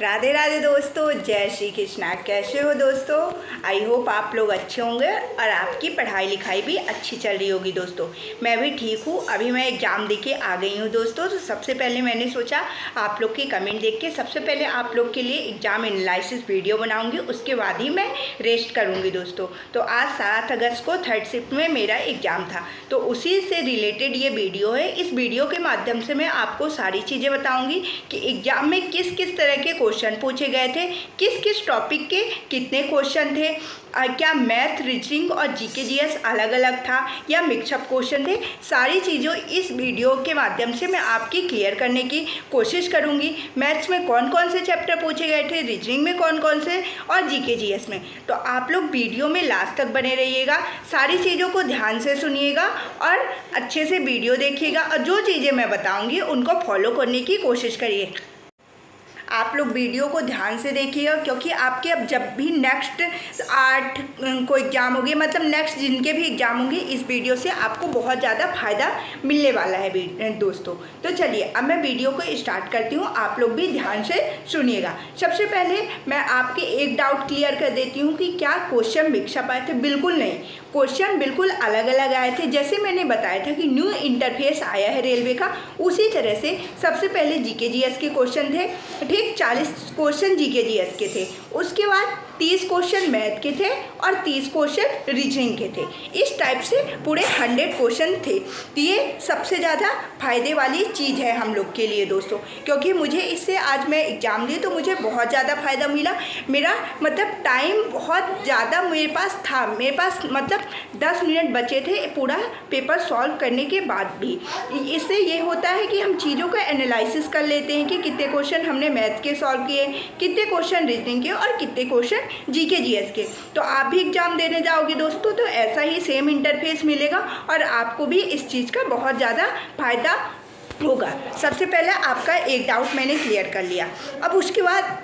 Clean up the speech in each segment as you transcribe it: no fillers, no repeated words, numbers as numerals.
राधे राधे दोस्तों, जय श्री कृष्णा। कैसे हो दोस्तों? आई होप आप लोग अच्छे होंगे और आपकी पढ़ाई लिखाई भी अच्छी चल रही होगी दोस्तों। मैं भी ठीक हूँ। अभी मैं एग्ज़ाम दे के आ गई हूँ दोस्तों। तो सबसे पहले मैंने सोचा आप लोग के कमेंट देख के सबसे पहले आप लोग के लिए एग्ज़ाम एनालिसिस वीडियो बनाऊँगी, उसके बाद ही मैं रेस्ट करूँगी दोस्तों। तो आज 7 अगस्त को थर्ड शिफ्ट में मेरा एग्ज़ाम था, तो उसी से रिलेटेड ये वीडियो है। इस वीडियो के माध्यम से मैं आपको सारी चीज़ें बताऊँगी कि एग्ज़ाम में किस किस तरह के क्वेश्चन पूछे गए थे, किस किस टॉपिक के कितने क्वेश्चन थे, क्या मैथ, रीजनिंग और जीके जीएस अलग अलग था या मिक्सअप क्वेश्चन थे। सारी चीज़ों इस वीडियो के माध्यम से मैं आपकी क्लियर करने की कोशिश करूंगी। मैथ्स में कौन कौन से चैप्टर पूछे गए थे, रीजनिंग में कौन कौन से और जीके जीएस में। तो आप लोग वीडियो में लास्ट तक बने रहिएगा, सारी चीज़ों को ध्यान से सुनिएगा और अच्छे से वीडियो देखिएगा और जो चीज़ें मैं बताऊँगी उनको फॉलो करने की कोशिश करिए। आप लोग वीडियो को ध्यान से देखिएगा, क्योंकि आपके अब जब भी नेक्स्ट 8 को एग्ज़ाम होगी, मतलब नेक्स्ट जिनके भी एग्ज़ाम होंगे, इस वीडियो से आपको बहुत ज़्यादा फ़ायदा मिलने वाला है दोस्तों। तो चलिए अब मैं वीडियो को स्टार्ट करती हूँ, आप लोग भी ध्यान से सुनिएगा। सबसे पहले मैं आपके एक डाउट क्लियर कर देती हूँ कि क्या क्वेश्चन मिक्सअप आए थे। बिल्कुल नहीं, क्वेश्चन बिल्कुल अलग अलग आए थे। जैसे मैंने बताया था कि न्यू इंटरफेस आया है रेलवे का, उसी तरह से सबसे पहले जीके जीएस के क्वेश्चन थे, ठीक 40 क्वेश्चन जीके जीएस के थे। उसके बाद 30 क्वेश्चन मैथ के थे और 30 क्वेश्चन रीजनिंग के थे। इस टाइप से पूरे 100 क्वेश्चन थे। तो ये सबसे ज़्यादा फायदे वाली चीज़ है हम लोग के लिए दोस्तों, क्योंकि मुझे इससे आज मैं एग्ज़ाम दी तो मुझे बहुत ज़्यादा फ़ायदा मिला। मेरा मतलब टाइम बहुत ज़्यादा मेरे पास था, मेरे पास मतलब 10 मिनट बचे थे पूरा पेपर सॉल्व करने के बाद भी। इससे ये होता है कि हम चीज़ों का एनालिसिस कर लेते हैं कि कितने क्वेश्चन हमने मैथ के सॉल्व किए, कितने क्वेश्चन रीजनिंग के और कितने क्वेश्चन जीके जीएस के। तो आप भी एग्ज़ाम देने जाओगे दोस्तों तो ऐसा ही सेम इंटरफेस मिलेगा और आपको भी इस चीज़ का बहुत ज़्यादा फायदा होगा। सबसे पहले आपका एक डाउट मैंने क्लियर कर लिया। अब उसके बाद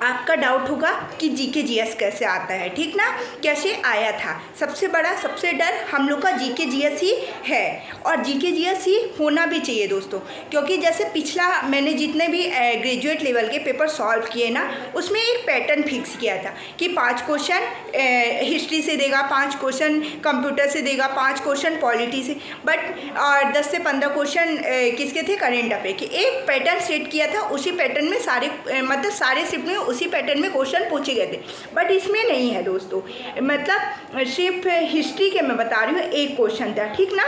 आपका डाउट होगा कि जीके जीएस कैसे आता है, ठीक ना, कैसे आया था। सबसे बड़ा सबसे डर हम लोग का जीके जीएस ही है और जीके जीएस ही होना भी चाहिए दोस्तों, क्योंकि जैसे पिछला मैंने जितने भी ग्रेजुएट लेवल के पेपर सॉल्व किए ना, उसमें एक पैटर्न फिक्स किया था कि 5 क्वेश्चन हिस्ट्री से देगा, 5 क्वेश्चन कंप्यूटर से देगा, 5 क्वेश्चन पॉलिटी से, बट और 10 से 15 क्वेश्चन किसके थे, करेंट अफेयर के। एक पैटर्न सेट किया था, उसी पैटर्न में सारे मतलब सारे शिफ्ट में उसी पैटर्न में क्वेश्चन पूछे गए थे। बट इसमें नहीं है दोस्तों, मतलब सिर्फ हिस्ट्री के मैं बता रही हूँ एक क्वेश्चन था, ठीक ना,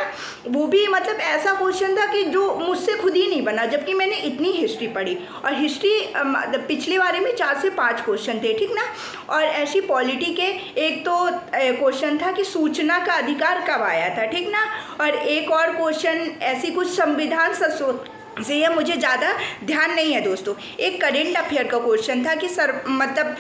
वो भी मतलब ऐसा क्वेश्चन था कि जो मुझसे खुद ही नहीं बना, जबकि मैंने इतनी हिस्ट्री पढ़ी और हिस्ट्री पिछले बारे में 4 से 5 क्वेश्चन थे, ठीक ना। और ऐसी पॉलिटी के एक तो क्वेश्चन था कि सूचना का अधिकार कब आया था, ठीक ना, और एक और क्वेश्चन ऐसी कुछ संविधान से यह मुझे ज़्यादा ध्यान नहीं है दोस्तों। एक करेंट अफेयर का क्वेश्चन था कि सर मतलब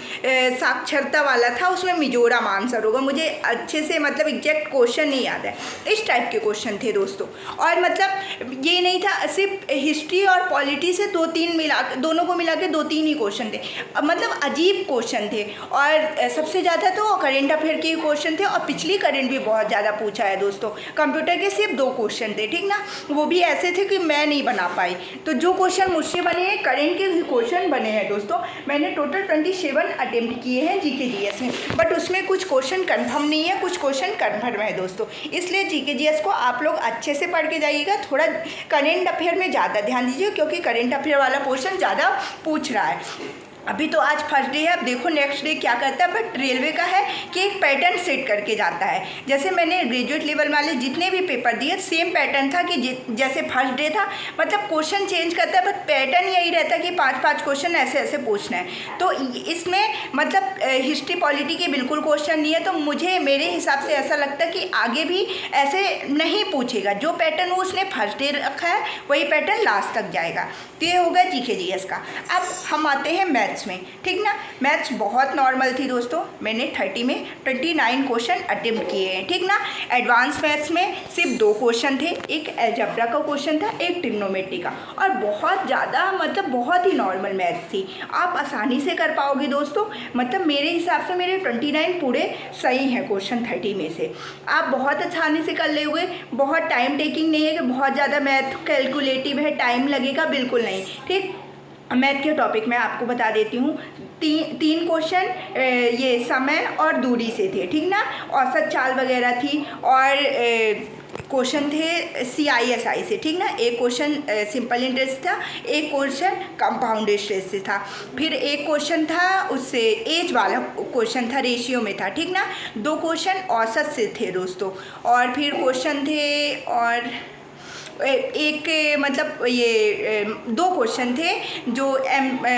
साक्षरता वाला था, उसमें मिजोरम आंसर होगा। मुझे अच्छे से मतलब एग्जैक्ट क्वेश्चन नहीं याद है। इस टाइप के क्वेश्चन थे दोस्तों। और मतलब ये नहीं था सिर्फ हिस्ट्री और पॉलिटी से दोनों को मिला के 2-3 ही क्वेश्चन थे, मतलब अजीब क्वेश्चन थे। और सबसे ज़्यादा तो करेंट अफेयर के क्वेश्चन थे और पिछली करेंट भी बहुत ज़्यादा पूछा है दोस्तों। कंप्यूटर के सिर्फ 2 क्वेश्चन थे, ठीक ना, वो भी ऐसे थे कि मैं नहीं बना पाई। तो जो क्वेश्चन मुझसे बने हैं करेंट के क्वेश्चन बने हैं दोस्तों। मैंने टोटल 27 अटेम्प्ट किए हैं जीके जीएस में, बट उसमें कुछ क्वेश्चन कंफर्म नहीं है, कुछ क्वेश्चन कंफर्म है दोस्तों। इसलिए जीके जीएस को आप लोग अच्छे से पढ़ के जाइएगा। थोड़ा करेंट अफेयर में ज़्यादा ध्यान दीजिए, क्योंकि करेंट अफेयर वाला क्वेश्चन ज़्यादा पूछ रहा है। अभी तो आज फर्स्ट डे है, अब देखो नेक्स्ट डे क्या करता है। बट रेलवे का है कि एक पैटर्न सेट करके जाता है। जैसे मैंने ग्रेजुएट लेवल वाले जितने भी पेपर दिए सेम पैटर्न था कि जैसे फर्स्ट डे था, मतलब क्वेश्चन चेंज करता है बट पैटर्न यही रहता है कि 5-5 क्वेश्चन ऐसे ऐसे पूछना है। तो इसमें मतलब हिस्ट्री पॉलिटी के बिल्कुल क्वेश्चन नहीं है। तो मुझे मेरे हिसाब से ऐसा लगता है कि आगे भी ऐसे नहीं पूछेगा। जो पैटर्न वो उसने फर्स्ट डे रखा है वही पैटर्न लास्ट तक जाएगा। तो ये होगा जीके जीएस का। अब हम आते हैं मैथ्स में, ठीक ना। मैथ्स बहुत नॉर्मल थी दोस्तों। मैंने 30 में 29 क्वेश्चन अटेम्प्ट किए हैं, ठीक ना। एडवांस मैथ्स में सिर्फ 2 क्वेश्चन थे, एक अलजेब्रा का क्वेश्चन था, एक ट्रिग्नोमेट्री का, और बहुत ज़्यादा मतलब बहुत ही नॉर्मल मैथ्स थी। आप आसानी से कर पाओगे दोस्तों। मतलब मेरे हिसाब से मेरे 29 पूरे सही हैं क्वेश्चन 30 में से। आप बहुत आसानी से कर लोगे, बहुत टाइम टेकिंग नहीं है कि बहुत ज़्यादा मैथ कैलकुलेटिव है, टाइम लगेगा, बिल्कुल नहीं, ठीक। मैथ के टॉपिक में आपको बता देती हूँ। तीन क्वेश्चन ये समय और दूरी से थे, ठीक ना, औसत चाल वगैरह थी, और क्वेश्चन थे CISI से, ठीक ना। एक क्वेश्चन सिंपल इंटरेस्ट था, एक क्वेश्चन कंपाउंड इंटरेस्ट से था, फिर एक क्वेश्चन था उससे एज वाला क्वेश्चन था, रेशियो में था, ठीक ना। 2 क्वेश्चन औसत से थे दोस्तों, और फिर क्वेश्चन थे और एक मतलब ये 2 क्वेश्चन थे जो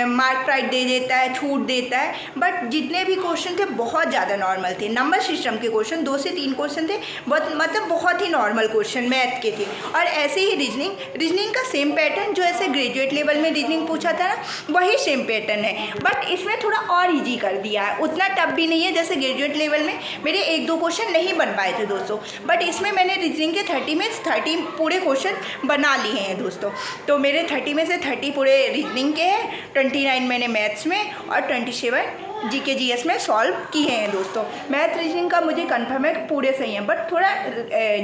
मार्क राइट दे देता है, छूट देता है, बट जितने भी क्वेश्चन थे बहुत ज़्यादा नॉर्मल थे। नंबर सिस्टम के क्वेश्चन 2 से 3 क्वेश्चन थे, मतलब बहुत ही नॉर्मल क्वेश्चन मैथ के थे। और ऐसे ही रीजनिंग का सेम पैटर्न जो ऐसे ग्रेजुएट लेवल में रीजनिंग पूछा था ना, वही सेम पैटर्न है, बट इसमें थोड़ा और ईजी कर दिया है। उतना टफ भी नहीं है, जैसे ग्रेजुएट लेवल में मेरे 1-2 क्वेश्चन नहीं बन पाए थे दोस्तों, बट इसमें मैंने रीजनिंग के 30 में 30 पूरे क्वेश्चन बना लिए हैं दोस्तों। तो मेरे 30 में से 30 पूरे रीजनिंग के हैं, 29 मैंने मैथ्स में और 27 GK GS में सॉल्व किए हैं दोस्तों। मैथ रीजनिंग का मुझे कंफर्म है पूरे सही हैं, बट थोड़ा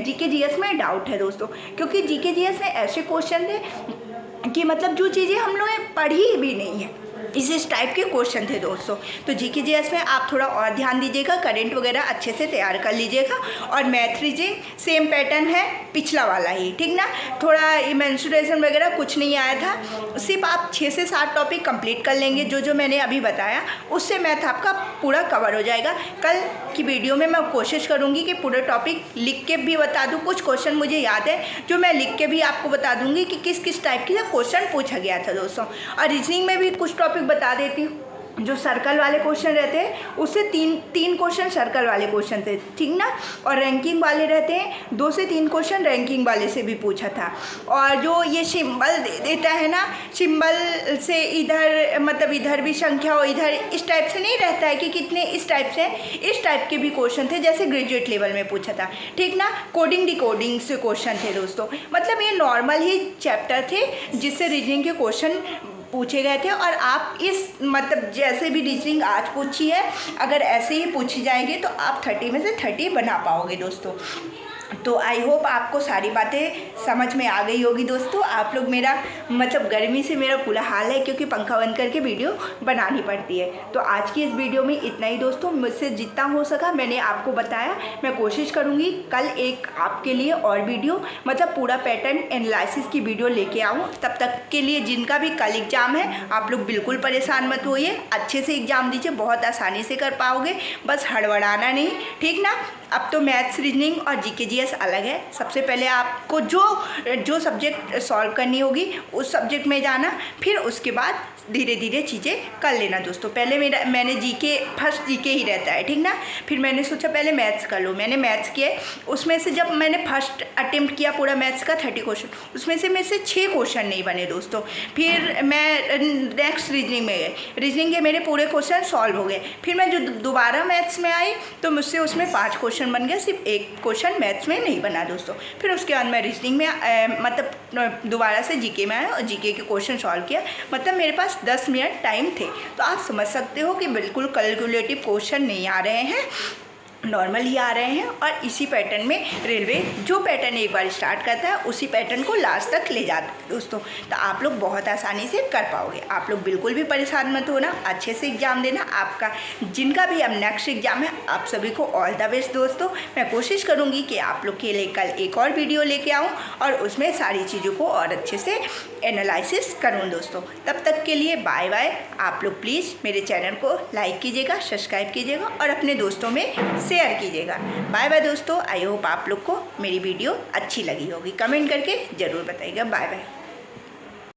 GK GS में डाउट है दोस्तों, क्योंकि GK GS में ऐसे क्वेश्चन थे कि मतलब जो चीज़ें हम लोगों ने पढ़ी भी नहीं है, इस टाइप के क्वेश्चन थे दोस्तों। तो GK GS में आप थोड़ा और ध्यान दीजिएगा, करंट वगैरह अच्छे से तैयार कर लीजिएगा। और मैथ रीजनिंग सेम पैटर्न है पिछला वाला ही, ठीक ना। थोड़ा मेंसुरेशन वगैरह कुछ नहीं आया था, सिर्फ आप 6 से 7 टॉपिक कंप्लीट कर लेंगे, जो मैंने अभी बताया, उससे मैथ आपका पूरा कवर हो जाएगा। कल की वीडियो में मैं कोशिश करूँगी कि पूरा टॉपिक लिख के भी बता दूँ। कुछ क्वेश्चन मुझे याद है जो मैं लिख के भी आपको बता दूँगी कि किस किस टाइप के क्वेश्चन पूछा गया था दोस्तों। और रीजनिंग में भी कुछ टॉपिक बता देती हूँ। जो सर्कल वाले क्वेश्चन रहते हैं उससे तीन क्वेश्चन सर्कल वाले क्वेश्चन थे, ठीक ना। और रैंकिंग वाले रहते हैं 2 से 3 क्वेश्चन रैंकिंग वाले से भी पूछा था। और जो ये सिंबल दे देता है ना, सिंबल से इधर मतलब इधर भी संख्या हो, इधर इस टाइप से नहीं रहता है कि कितने इस टाइप से, इस टाइप के भी क्वेश्चन थे, जैसे ग्रेजुएट लेवल में पूछा था, ठीक ना। कोडिंग डिकोडिंग से क्वेश्चन थे दोस्तों। मतलब ये नॉर्मल ही चैप्टर थे जिससे रीजनिंग के क्वेश्चन पूछे गए थे। और आप इस मतलब जैसे भी रीजनिंग आज पूछी है, अगर ऐसे ही पूछी जाएगी तो आप 30 में से 30 बना पाओगे दोस्तों। तो आई होप आपको सारी बातें समझ में आ गई होगी दोस्तों। आप लोग मेरा मतलब गर्मी से मेरा पूरा हाल है, क्योंकि पंखा बंद करके वीडियो बनानी पड़ती है। तो आज की इस वीडियो में इतना ही दोस्तों, मुझसे जितना हो सका मैंने आपको बताया। मैं कोशिश करूँगी कल एक आपके लिए और वीडियो मतलब पूरा पैटर्न एनालिसिस की वीडियो लेके आऊँ। तब तक के लिए जिनका भी कल एग्ज़ाम है, आप लोग बिल्कुल परेशान मत होइए, अच्छे से एग्ज़ाम दीजिए, बहुत आसानी से कर पाओगे, बस हड़बड़ाना नहीं, ठीक ना। अब तो मैथ्स रीजनिंग और GK GS अलग है। सबसे पहले आपको जो सब्जेक्ट सॉल्व करनी होगी उस सब्जेक्ट में जाना, फिर उसके बाद धीरे धीरे चीज़ें कर लेना दोस्तों। पहले मैंने फर्स्ट GK ही रहता है, ठीक ना। फिर मैंने सोचा पहले मैथ्स कर लो, मैंने मैथ्स किए। उसमें से जब मैंने फर्स्ट अटेम्प्ट किया पूरा मैथ्स का 30 क्वेश्चन, उसमें से मेरे से 6 क्वेश्चन नहीं बने दोस्तों। फिर मैं नेक्स्ट रीजनिंग में गई, रीजनिंग के मेरे पूरे क्वेश्चन सॉल्व हो गए। फिर मैं जो दोबारा मैथ्स में आई तो मुझसे उसमें 5 क्वेश्चन बन गया, सिर्फ 1 क्वेश्चन मैथ्स में नहीं बना दोस्तों। फिर उसके बाद मैं रीजनिंग में मतलब दोबारा से GK में आया और GK के क्वेश्चन सॉल्व किया। मतलब मेरे पास 10 मिनट टाइम थे। तो आप समझ सकते हो कि बिल्कुल कैलकुलेटिव क्वेश्चन नहीं आ रहे हैं, नॉर्मल ही आ रहे हैं। और इसी पैटर्न में रेलवे जो पैटर्न एक बार स्टार्ट करता है उसी पैटर्न को लास्ट तक ले जाता है दोस्तों। तो आप लोग बहुत आसानी से कर पाओगे। आप लोग बिल्कुल भी परेशान मत होना, अच्छे से एग्ज़ाम देना। आपका जिनका भी अब नेक्स्ट एग्ज़ाम है, आप सभी को ऑल द बेस्ट दोस्तों। मैं कोशिश करूँगी कि आप लोग के लिए कल एक और वीडियो लेके आऊँ और उसमें सारी चीज़ों को और अच्छे से एनालिसिस करूँ दोस्तों। तब तक के लिए बाय बाय। आप लोग प्लीज़ मेरे चैनल को लाइक कीजिएगा, सब्सक्राइब कीजिएगा और अपने दोस्तों में शेयर कीजिएगा। बाय बाय दोस्तों। आई होप आप लोग को मेरी वीडियो अच्छी लगी होगी। कमेंट करके ज़रूर बताइएगा। Bye bye.